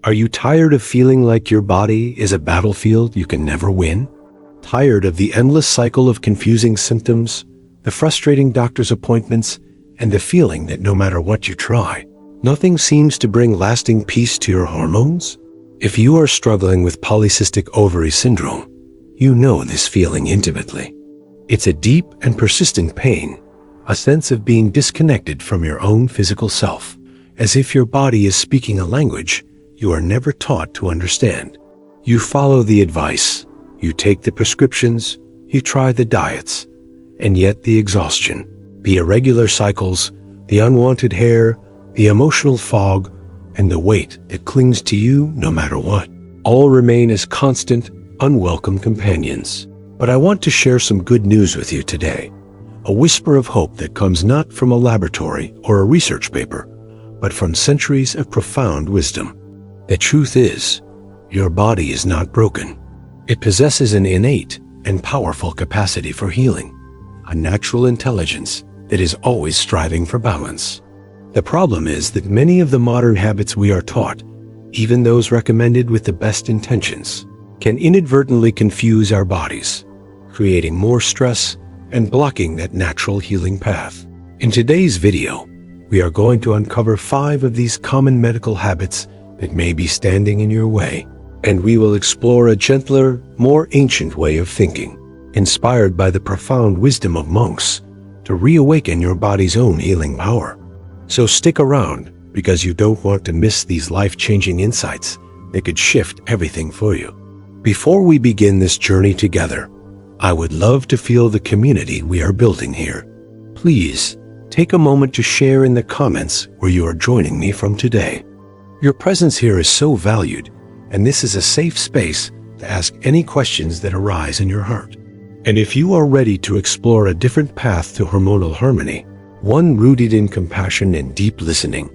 Are you tired of feeling like your body is a battlefield you can never win? Tired of the endless cycle of confusing symptoms, the frustrating doctor's appointments, and the feeling that no matter what you try, nothing seems to bring lasting peace to your hormones? If you are struggling with Polycystic Ovary Syndrome, you know this feeling intimately. It's a deep and persistent pain, a sense of being disconnected from your own physical self, as if your body is speaking a language you are never taught to understand. You follow the advice, you take the prescriptions, you try the diets, and yet the exhaustion, the irregular cycles, the unwanted hair, the emotional fog, and the weight that clings to you no matter what, all remain as constant, unwelcome companions. But I want to share some good news with you today, a whisper of hope that comes not from a laboratory or a research paper, but from centuries of profound wisdom. The truth is, your body is not broken. It possesses an innate and powerful capacity for healing, a natural intelligence that is always striving for balance. The problem is that many of the modern habits we are taught, even those recommended with the best intentions, can inadvertently confuse our bodies, creating more stress and blocking that natural healing path. In today's video, we are going to uncover 5 of these common medical habits that may be standing in your way, and we will explore a gentler, more ancient way of thinking, inspired by the profound wisdom of monks, to reawaken your body's own healing power. So stick around, because you don't want to miss these life-changing insights that could shift everything for you. Before we begin this journey together, I would love to feel the community we are building here. Please, take a moment to share in the comments where you are joining me from today. Your presence here is so valued, and this is a safe space to ask any questions that arise in your heart. And if you are ready to explore a different path to hormonal harmony, one rooted in compassion and deep listening,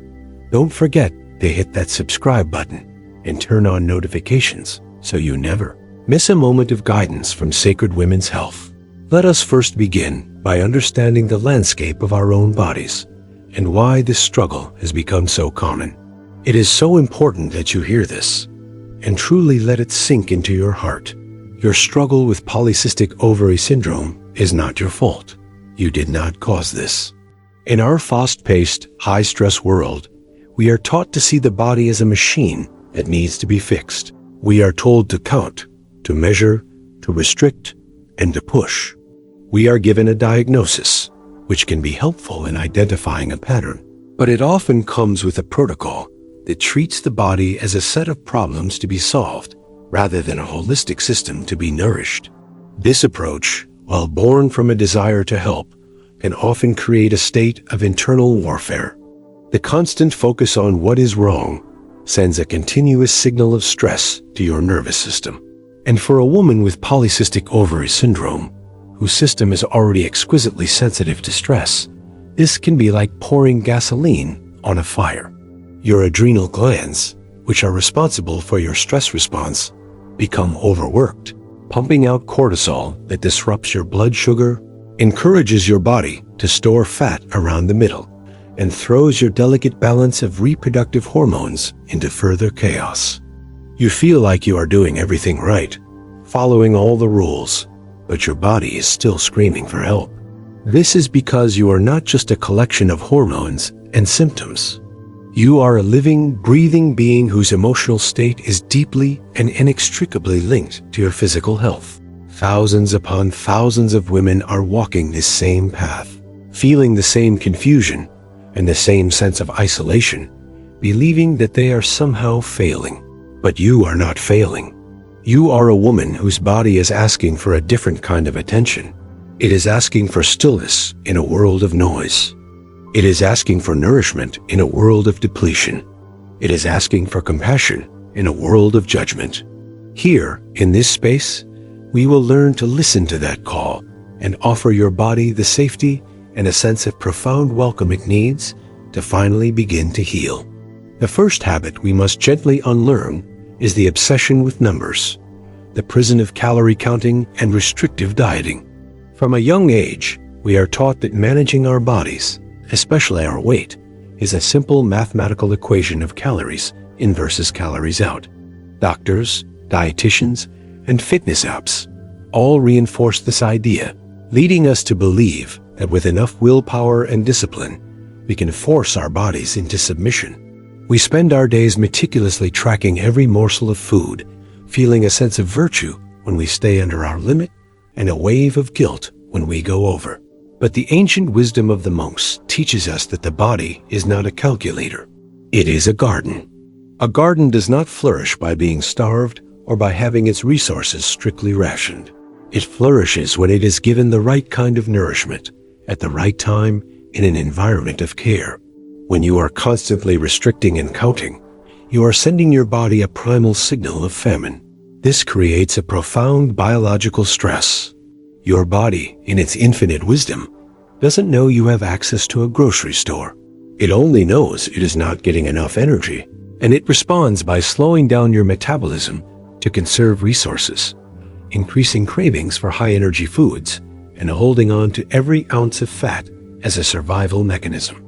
don't forget to hit that subscribe button and turn on notifications so you never miss a moment of guidance from sacred women's health. Let us first begin by understanding the landscape of our own bodies and why this struggle has become so common. It is so important that you hear this and truly let it sink into your heart. Your struggle with Polycystic Ovary Syndrome is not your fault. You did not cause this. In our fast-paced, high-stress world, we are taught to see the body as a machine that needs to be fixed. We are told to count, to measure, to restrict, and to push. We are given a diagnosis, which can be helpful in identifying a pattern, but it often comes with a protocol that treats the body as a set of problems to be solved, rather than a holistic system to be nourished. This approach, while born from a desire to help, can often create a state of internal warfare. The constant focus on what is wrong sends a continuous signal of stress to your nervous system. And for a woman with Polycystic Ovary Syndrome, whose system is already exquisitely sensitive to stress, this can be like pouring gasoline on a fire. Your adrenal glands, which are responsible for your stress response, become overworked, pumping out cortisol that disrupts your blood sugar, encourages your body to store fat around the middle, and throws your delicate balance of reproductive hormones into further chaos. You feel like you are doing everything right, following all the rules, but your body is still screaming for help. This is because you are not just a collection of hormones and symptoms. You are a living, breathing being whose emotional state is deeply and inextricably linked to your physical health. Thousands upon thousands of women are walking this same path, feeling the same confusion and the same sense of isolation, believing that they are somehow failing. But you are not failing. You are a woman whose body is asking for a different kind of attention. It is asking for stillness in a world of noise. It is asking for nourishment in a world of depletion. It is asking for compassion in a world of judgment. Here, in this space, we will learn to listen to that call and offer your body the safety and a sense of profound welcome it needs to finally begin to heal. The first habit we must gently unlearn is the obsession with numbers, the prison of calorie counting and restrictive dieting. From a young age, we are taught that managing our bodies, especially our weight, is a simple mathematical equation of calories in versus calories out. Doctors, dietitians, and fitness apps all reinforce this idea, leading us to believe that with enough willpower and discipline, we can force our bodies into submission. We spend our days meticulously tracking every morsel of food, feeling a sense of virtue when we stay under our limit and a wave of guilt when we go over. But the ancient wisdom of the monks teaches us that the body is not a calculator. It is a garden. A garden does not flourish by being starved or by having its resources strictly rationed. It flourishes when it is given the right kind of nourishment at the right time in an environment of care. When you are constantly restricting and counting, you are sending your body a primal signal of famine. This creates a profound biological stress. Your body, in its infinite wisdom, doesn't know you have access to a grocery store. It only knows it is not getting enough energy, and it responds by slowing down your metabolism to conserve resources, increasing cravings for high-energy foods, and holding on to every ounce of fat as a survival mechanism.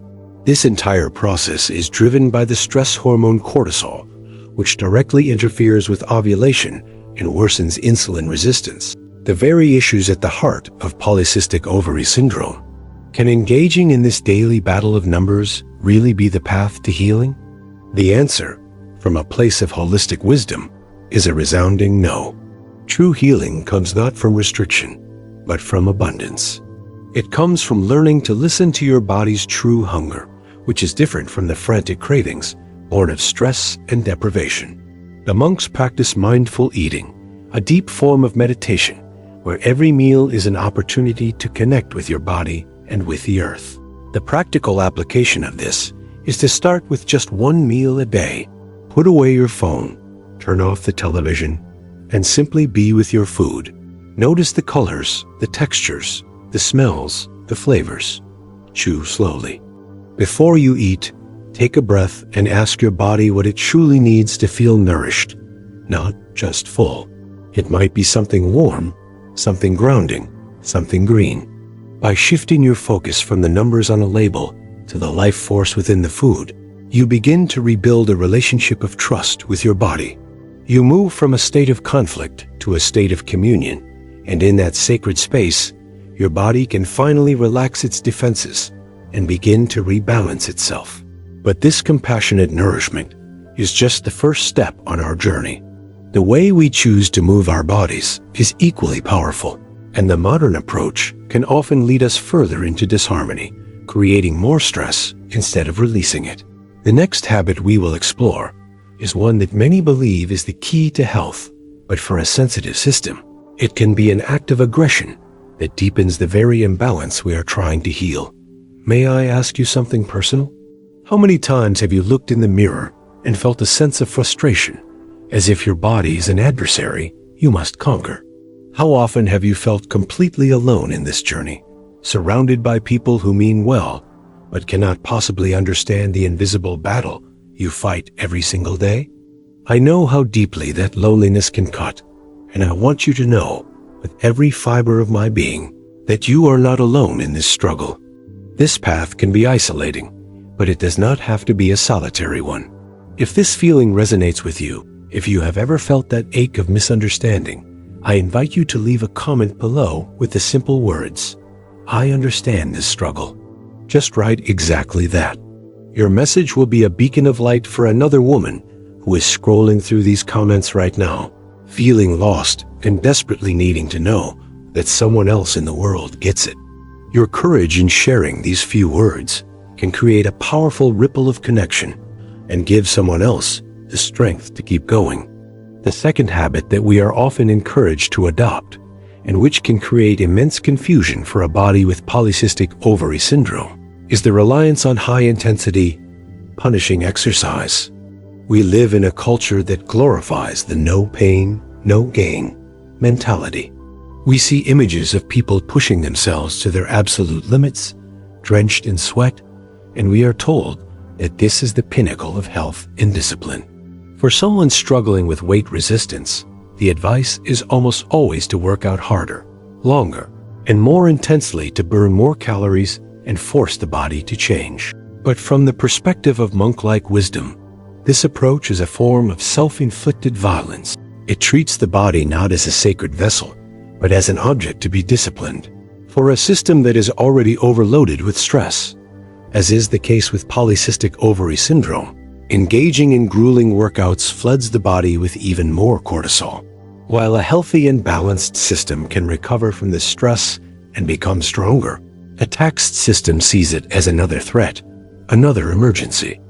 This entire process is driven by the stress hormone cortisol, which directly interferes with ovulation and worsens insulin resistance, the very issues at the heart of polycystic ovary syndrome. Can engaging in this daily battle of numbers really be the path to healing? The answer, from a place of holistic wisdom, is a resounding no. True healing comes not from restriction, but from abundance. It comes from learning to listen to your body's true hunger, which is different from the frantic cravings born of stress and deprivation. The monks practice mindful eating, a deep form of meditation, where every meal is an opportunity to connect with your body and with the earth. The practical application of this is to start with just one meal a day. Put away your phone, turn off the television, and simply be with your food. Notice the colors, the textures, the smells, the flavors. Chew slowly. Before you eat, take a breath and ask your body what it truly needs to feel nourished, not just full. It might be something warm, something grounding, something green. By shifting your focus from the numbers on a label to the life force within the food, you begin to rebuild a relationship of trust with your body. You move from a state of conflict to a state of communion, and in that sacred space, your body can finally relax its defenses and begin to rebalance itself. But this compassionate nourishment is just the first step on our journey. The way we choose to move our bodies is equally powerful, and the modern approach can often lead us further into disharmony, creating more stress instead of releasing it. The next habit we will explore is one that many believe is the key to health, but for a sensitive system, it can be an act of aggression that deepens the very imbalance we are trying to heal. May I ask you something personal? How many times have you looked in the mirror and felt a sense of frustration, as if your body is an adversary you must conquer? How often have you felt completely alone in this journey, surrounded by people who mean well, but cannot possibly understand the invisible battle you fight every single day? I know how deeply that loneliness can cut, and I want you to know, with every fiber of my being, that you are not alone in this struggle. This path can be isolating, but it does not have to be a solitary one. If this feeling resonates with you, if you have ever felt that ache of misunderstanding, I invite you to leave a comment below with the simple words, "I understand this struggle." Just write exactly that. Your message will be a beacon of light for another woman who is scrolling through these comments right now, feeling lost and desperately needing to know that someone else in the world gets it. Your courage in sharing these few words can create a powerful ripple of connection and give someone else the strength to keep going. The second habit that we are often encouraged to adopt, and which can create immense confusion for a body with polycystic ovary syndrome, is the reliance on high-intensity, punishing exercise. We live in a culture that glorifies the no pain, no gain mentality. We see images of people pushing themselves to their absolute limits, drenched in sweat, and we are told that this is the pinnacle of health and discipline. For someone struggling with weight resistance, the advice is almost always to work out harder, longer, and more intensely to burn more calories and force the body to change. But from the perspective of monk-like wisdom, This approach is a form of self-inflicted violence. It treats the body not as a sacred vessel, but as an object to be disciplined. For a system that is already overloaded with stress, as is the case with polycystic ovary syndrome, engaging in grueling workouts floods the body with even more cortisol. While a healthy and balanced system can recover from this stress and become stronger, a taxed system sees it as another threat, another emergency.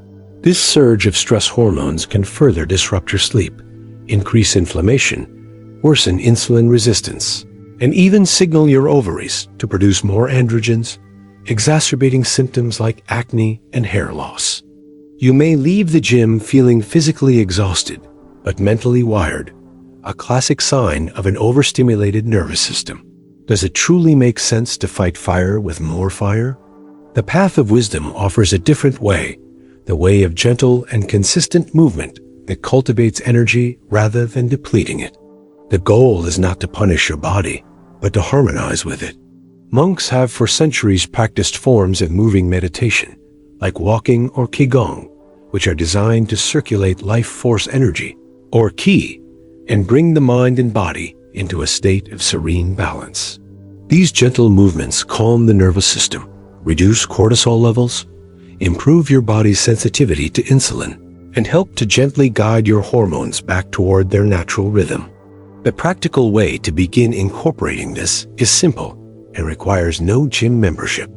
This surge of stress hormones can further disrupt your sleep, increase inflammation, worsen insulin resistance, and even signal your ovaries to produce more androgens, exacerbating symptoms like acne and hair loss. You may leave the gym feeling physically exhausted, but mentally wired, a classic sign of an overstimulated nervous system. Does it truly make sense to fight fire with more fire? The path of wisdom offers a different way, the way of gentle and consistent movement that cultivates energy rather than depleting it. The goal is not to punish your body, but to harmonize with it. Monks have for centuries practiced forms of moving meditation, like walking or qigong, which are designed to circulate life force energy, or qi, and bring the mind and body into a state of serene balance. These gentle movements calm the nervous system, reduce cortisol levels, improve your body's sensitivity to insulin, and help to gently guide your hormones back toward their natural rhythm. The practical way to begin incorporating this is simple and requires no gym membership.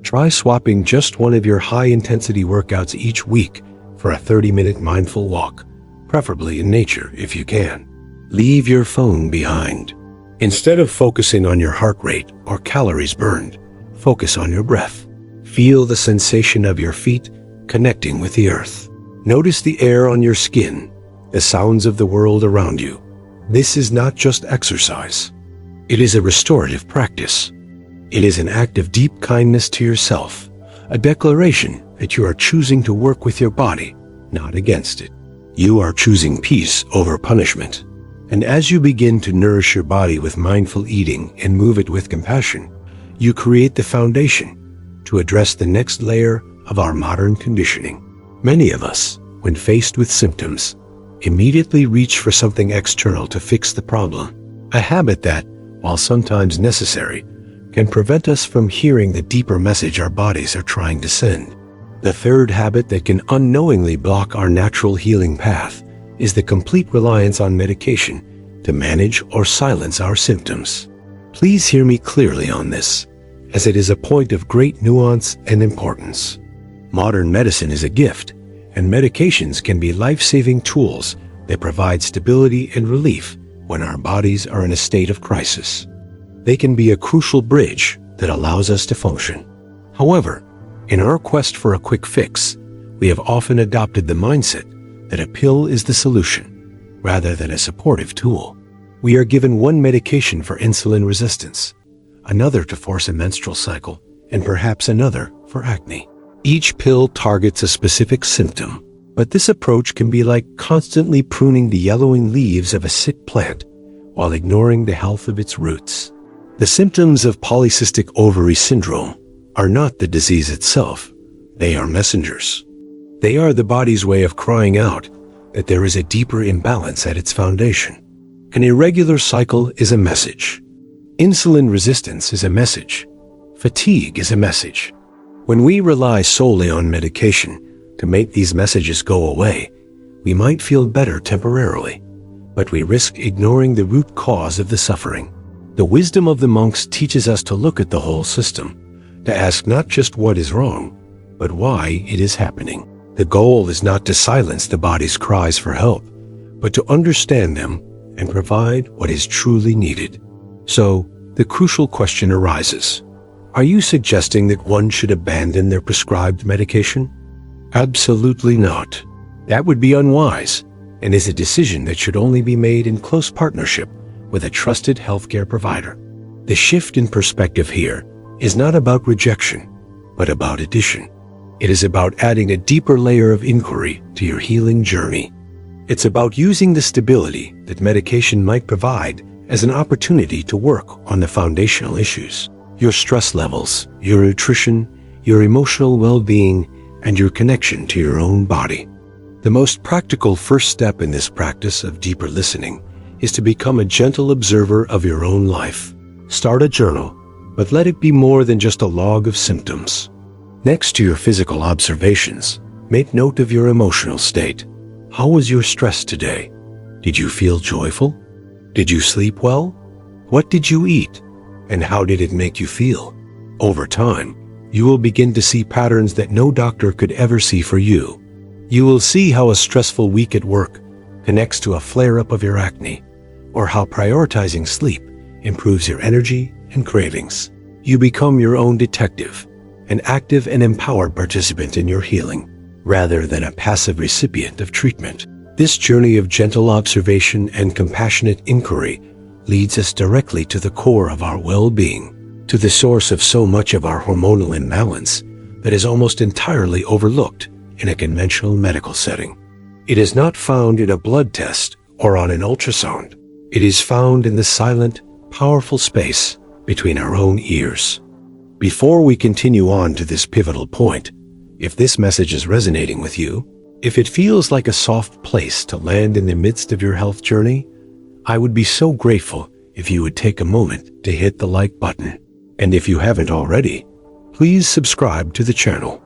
Try swapping just one of your high-intensity workouts each week for a 30-minute mindful walk, preferably in nature if you can. Leave your phone behind. Instead of focusing on your heart rate or calories burned, focus on your breath. Feel the sensation of your feet connecting with the earth. Notice the air on your skin, the sounds of the world around you. This is not just exercise. It is a restorative practice. It is an act of deep kindness to yourself, a declaration that you are choosing to work with your body, not against it. You are choosing peace over punishment. And as you begin to nourish your body with mindful eating and move it with compassion, you create the foundation to address the next layer of our modern conditioning. Many of us, when faced with symptoms, immediately reach for something external to fix the problem, a habit that, while sometimes necessary, can prevent us from hearing the deeper message our bodies are trying to send. The third habit that can unknowingly block our natural healing path is the complete reliance on medication to manage or silence our symptoms. Please hear me clearly on this, as it is a point of great nuance and importance. Modern medicine is a gift, and medications can be life-saving tools that provide stability and relief when our bodies are in a state of crisis. They can be a crucial bridge that allows us to function. However, in our quest for a quick fix, we have often adopted the mindset that a pill is the solution, rather than a supportive tool. We are given one medication for insulin resistance, another to force a menstrual cycle, and perhaps another for acne. Each pill targets a specific symptom, but this approach can be like constantly pruning the yellowing leaves of a sick plant while ignoring the health of its roots. The symptoms of polycystic ovary syndrome are not the disease itself. They are messengers. They are the body's way of crying out that there is a deeper imbalance at its foundation. An irregular cycle is a message. Insulin resistance is a message. Fatigue is a message. When we rely solely on medication to make these messages go away, we might feel better temporarily, but we risk ignoring the root cause of the suffering. The wisdom of the monks teaches us to look at the whole system, to ask not just what is wrong, but why it is happening. The goal is not to silence the body's cries for help, but to understand them and provide what is truly needed. So, the crucial question arises. Are you suggesting that one should abandon their prescribed medication? Absolutely not. That would be unwise, and is a decision that should only be made in close partnership with a trusted healthcare provider. The shift in perspective here is not about rejection, but about addition. It is about adding a deeper layer of inquiry to your healing journey. It's about using the stability that medication might provide as an opportunity to work on the foundational issues. Your stress levels, your nutrition, your emotional well-being, and your connection to your own body. The most practical first step in this practice of deeper listening is to become a gentle observer of your own life. Start a journal, but let it be more than just a log of symptoms. Next to your physical observations, make note of your emotional state. How was your stress today? Did you feel joyful? Did you sleep well? What did you eat? And how did it make you feel? Over time, you will begin to see patterns that no doctor could ever see for you. You will see how a stressful week at work connects to a flare-up of your acne, or how prioritizing sleep improves your energy and cravings. You become your own detective, an active and empowered participant in your healing, rather than a passive recipient of treatment. This journey of gentle observation and compassionate inquiry leads us directly to the core of our well-being, to the source of so much of our hormonal imbalance that is almost entirely overlooked in a conventional medical setting. It is not found in a blood test or on an ultrasound. It is found in the silent, powerful space between our own ears. Before we continue on to this pivotal point, if this message is resonating with you, if it feels like a soft place to land in the midst of your health journey, I would be so grateful if you would take a moment to hit the like button. And if you haven't already, please subscribe to the channel.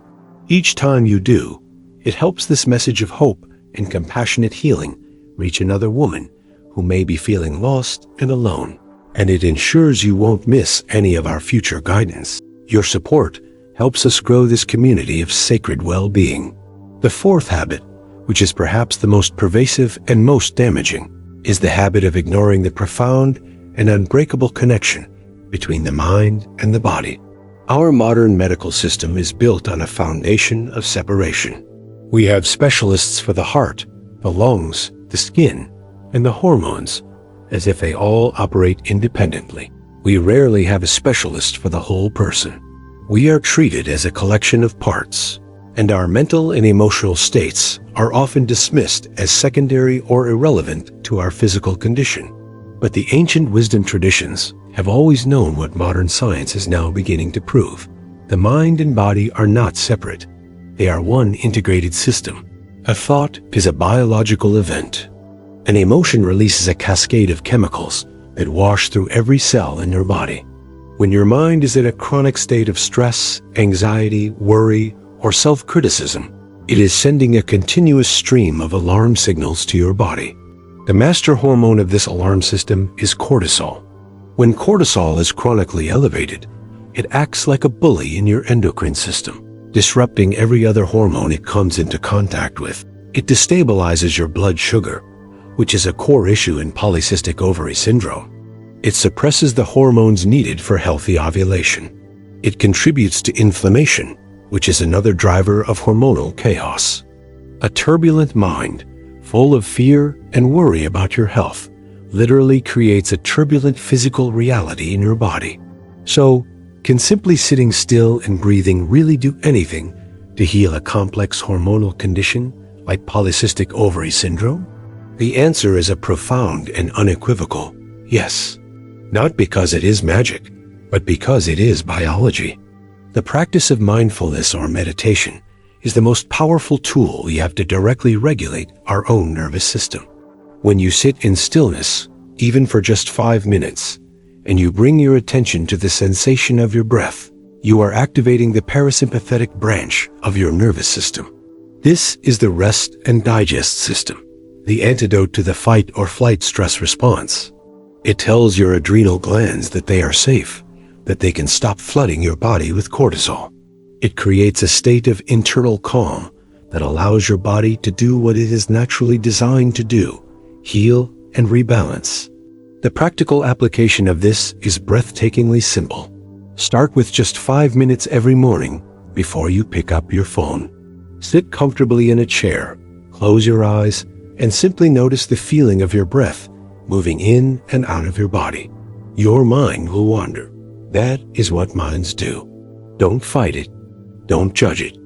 Each time you do, it helps this message of hope and compassionate healing reach another woman who may be feeling lost and alone. And it ensures you won't miss any of our future guidance. Your support helps us grow this community of sacred well-being. The fourth habit, which is perhaps the most pervasive and most damaging, is the habit of ignoring the profound and unbreakable connection between the mind and the body. Our modern medical system is built on a foundation of separation. We have specialists for the heart, the lungs, the skin, and the hormones, as if they all operate independently. We rarely have a specialist for the whole person. We are treated as a collection of parts, and our mental and emotional states are often dismissed as secondary or irrelevant to our physical condition. But the ancient wisdom traditions have always known what modern science is now beginning to prove. The mind and body are not separate. They are one integrated system. A thought is a biological event. An emotion releases a cascade of chemicals that wash through every cell in your body. When your mind is in a chronic state of stress, anxiety, worry, or self-criticism, it is sending a continuous stream of alarm signals to your body. The master hormone of this alarm system is cortisol. When cortisol is chronically elevated, it acts like a bully in your endocrine system, disrupting every other hormone it comes into contact with. It destabilizes your blood sugar, which is a core issue in Polycystic Ovary Syndrome. It suppresses the hormones needed for healthy ovulation. It contributes to inflammation, which is another driver of hormonal chaos. A turbulent mind, full of fear and worry about your health, literally creates a turbulent physical reality in your body. So, can simply sitting still and breathing really do anything to heal a complex hormonal condition like Polycystic Ovary Syndrome? The answer is a profound and unequivocal yes. Not because it is magic, but because it is biology. The practice of mindfulness or meditation is the most powerful tool we have to directly regulate our own nervous system. When you sit in stillness, even for just 5 minutes, and you bring your attention to the sensation of your breath, you are activating the parasympathetic branch of your nervous system. This is the rest and digest system, the antidote to the fight or flight stress response. It tells your adrenal glands that they are safe, that they can stop flooding your body with cortisol. It creates a state of internal calm that allows your body to do what it is naturally designed to do, heal and rebalance. The practical application of this is breathtakingly simple. Start with just 5 minutes every morning before you pick up your phone. Sit comfortably in a chair, close your eyes, and simply notice the feeling of your breath moving in and out of your body. Your mind will wander. That is what minds do. Don't fight it. Don't judge it.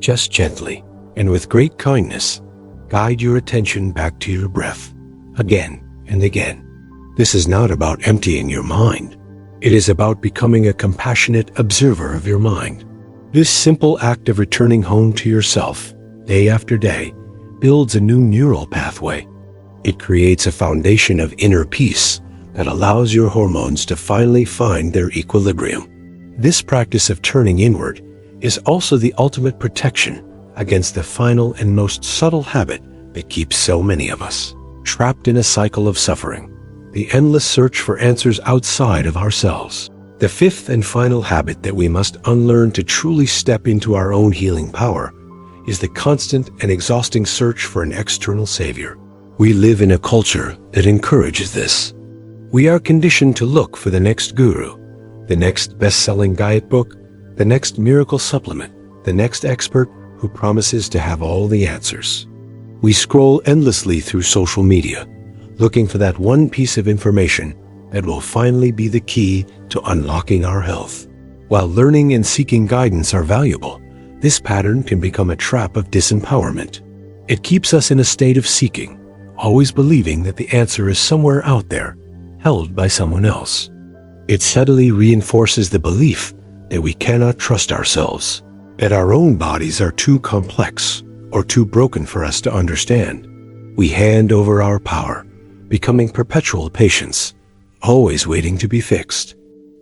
Just gently, and with great kindness, guide your attention back to your breath, again and again. This is not about emptying your mind. It is about becoming a compassionate observer of your mind. This simple act of returning home to yourself, day after day, builds a new neural pathway. It creates a foundation of inner peace that allows your hormones to finally find their equilibrium. This practice of turning inward is also the ultimate protection against the final and most subtle habit that keeps so many of us trapped in a cycle of suffering, the endless search for answers outside of ourselves. The fifth and final habit that we must unlearn to truly step into our own healing power is the constant and exhausting search for an external savior. We live in a culture that encourages this. We are conditioned to look for the next guru, the next best-selling diet book, the next miracle supplement, the next expert who promises to have all the answers. We scroll endlessly through social media, looking for that one piece of information that will finally be the key to unlocking our health. While learning and seeking guidance are valuable, this pattern can become a trap of disempowerment. It keeps us in a state of seeking, always believing that the answer is somewhere out there, held by someone else. It subtly reinforces the belief that we cannot trust ourselves, that our own bodies are too complex or too broken for us to understand. We hand over our power, becoming perpetual patients, always waiting to be fixed.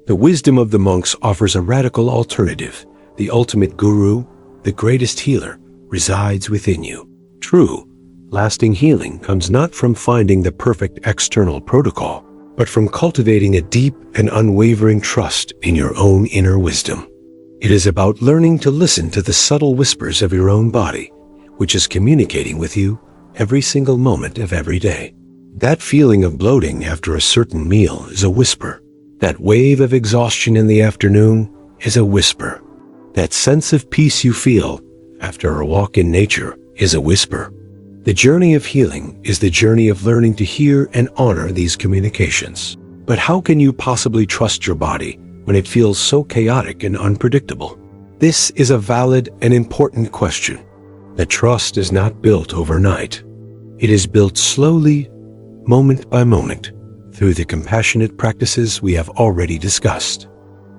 The wisdom of the monks offers a radical alternative. The ultimate guru, the greatest healer, resides within you. True, lasting healing comes not from finding the perfect external protocol, but from cultivating a deep and unwavering trust in your own inner wisdom. It is about learning to listen to the subtle whispers of your own body, which is communicating with you every single moment of every day. That feeling of bloating after a certain meal is a whisper. That wave of exhaustion in the afternoon is a whisper. That sense of peace you feel after a walk in nature is a whisper. The journey of healing is the journey of learning to hear and honor these communications. But how can you possibly trust your body when it feels so chaotic and unpredictable? This is a valid and important question. The trust is not built overnight. It is built slowly, moment by moment, through the compassionate practices we have already discussed.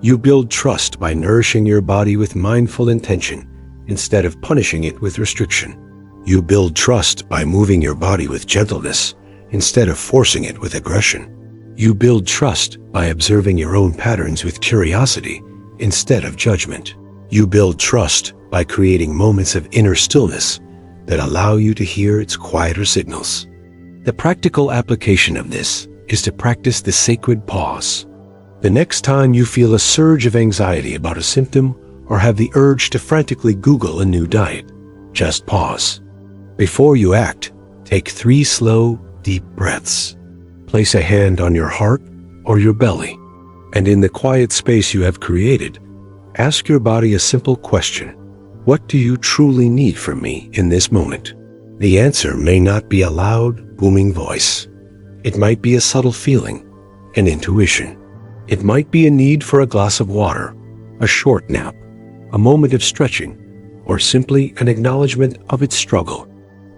You build trust by nourishing your body with mindful intention instead of punishing it with restriction. You build trust by moving your body with gentleness instead of forcing it with aggression. You build trust by observing your own patterns with curiosity instead of judgment. You build trust by creating moments of inner stillness that allow you to hear its quieter signals. The practical application of this is to practice the sacred pause. The next time you feel a surge of anxiety about a symptom or have the urge to frantically Google a new diet, just pause. Before you act, take 3 slow, deep breaths. Place a hand on your heart or your belly, and in the quiet space you have created, ask your body a simple question. What do you truly need from me in this moment? The answer may not be a loud, booming voice. It might be a subtle feeling, an intuition. It might be a need for a glass of water, a short nap, a moment of stretching, or simply an acknowledgement of its struggle.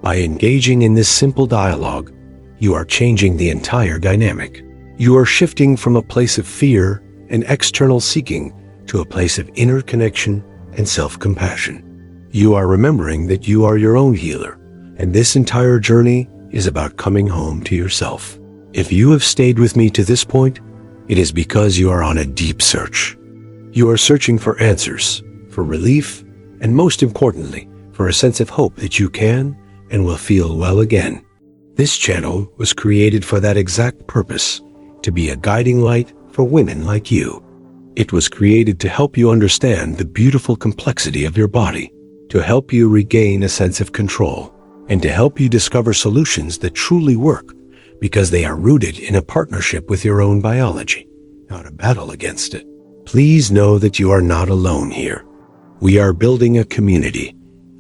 By engaging in this simple dialogue, you are changing the entire dynamic. You are shifting from a place of fear and external seeking to a place of inner connection and self-compassion. You are remembering that you are your own healer, and this entire journey is about coming home to yourself. If you have stayed with me to this point, it is because you are on a deep search. You are searching for answers, for relief, and most importantly, for a sense of hope that you can and will feel well again. This channel was created for that exact purpose, to be a guiding light for women like you. It was created to help you understand the beautiful complexity of your body, to help you regain a sense of control, and to help you discover solutions that truly work because they are rooted in a partnership with your own biology, not a battle against it. Please know that you are not alone here. We are building a community,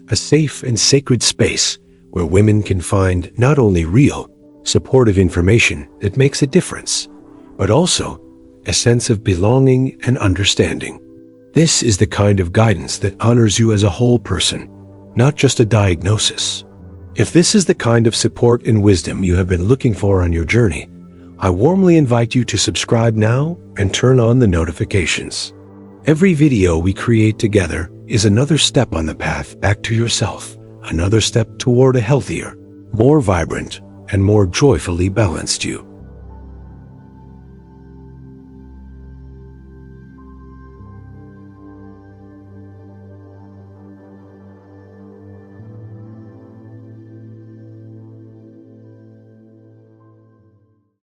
a safe and sacred space where women can find not only real, supportive information that makes a difference, but also a sense of belonging and understanding. This is the kind of guidance that honors you as a whole person, not just a diagnosis. If this is the kind of support and wisdom you have been looking for on your journey, I warmly invite you to subscribe now and turn on the notifications. Every video we create together is another step on the path back to yourself, another step toward a healthier, more vibrant, and more joyfully balanced you.